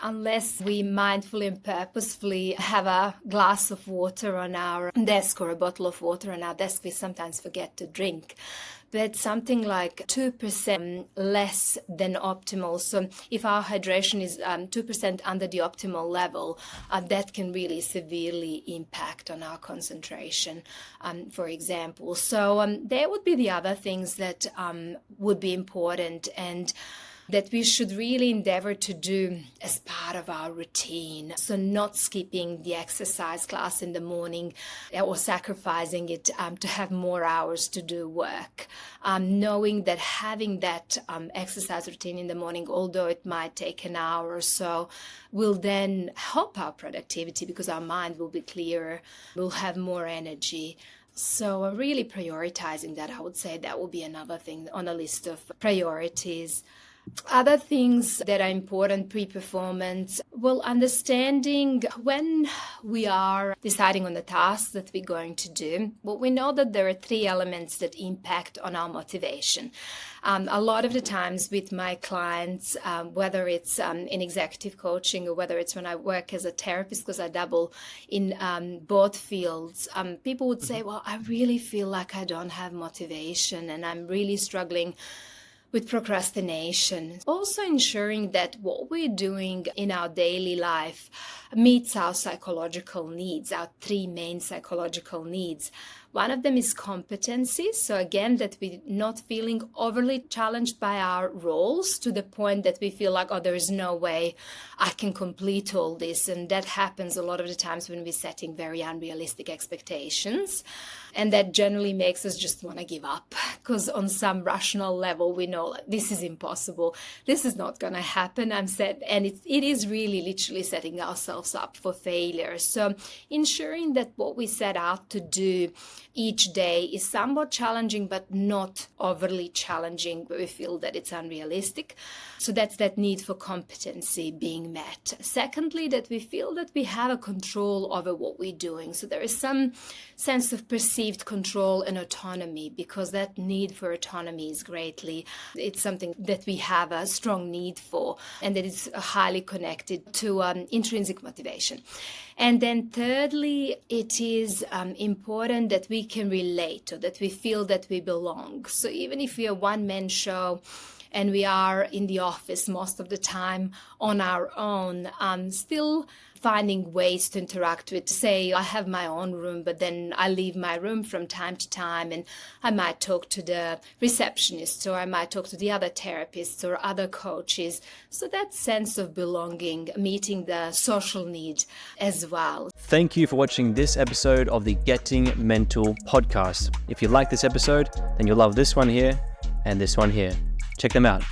Unless we mindfully and purposefully have a glass of water on our desk or a bottle of water on our desk, we sometimes forget to drink. But something like 2% less than optimal. So if our hydration is 2% under the optimal level, that can really severely impact on our concentration, for example. So there would be the other things that would be important and that we should really endeavor to do as part of our routine. So not skipping the exercise class in the morning or sacrificing it to have more hours to do work. Knowing that having that exercise routine in the morning, although it might take an hour or so, will then help our productivity because our mind will be clearer, we'll have more energy. So really prioritizing that, I would say that will be another thing on a list of priorities. Other things that are important pre-performance, well, understanding when we are deciding on the tasks that we're going to do, well, we know that there are 3 elements that impact on our motivation. A lot of the times with my clients, whether it's in executive coaching or whether it's when I work as a therapist, because I dabble in both fields, people would say, well, I really feel like I don't have motivation and I'm really struggling with procrastination. Also ensuring that what we're doing in our daily life meets our psychological needs, our 3 main psychological needs. One of them is competency. So again, that we're not feeling overly challenged by our roles to the point that we feel like, oh, there is no way I can complete all this. And that happens a lot of the times when we're setting very unrealistic expectations. And that generally makes us just want to give up because on some rational level, we know like, this is impossible. This is not going to happen. And it is really literally setting ourselves up for failure. So ensuring that what we set out to do each day is somewhat challenging, but not overly challenging where we feel that it's unrealistic. So that's that need for competency being met. Secondly, that we feel that we have a control over what we're doing. So there is some sense of perceived control and autonomy, because that need for autonomy is it's something that we have a strong need for, and that is highly connected to intrinsic motivation. And then thirdly, it is important that we can relate, or that we feel that we belong. So even if we are a one-man show and we are in the office most of the time on our own, still finding ways to interact with, say, I have my own room, but then I leave my room from time to time and I might talk to the receptionist, or I might talk to the other therapists or other coaches. So that sense of belonging, meeting the social need as well. Thank you for watching this episode of the Getting Mental podcast. If you like this episode, then you'll love this one here and this one here. Check them out.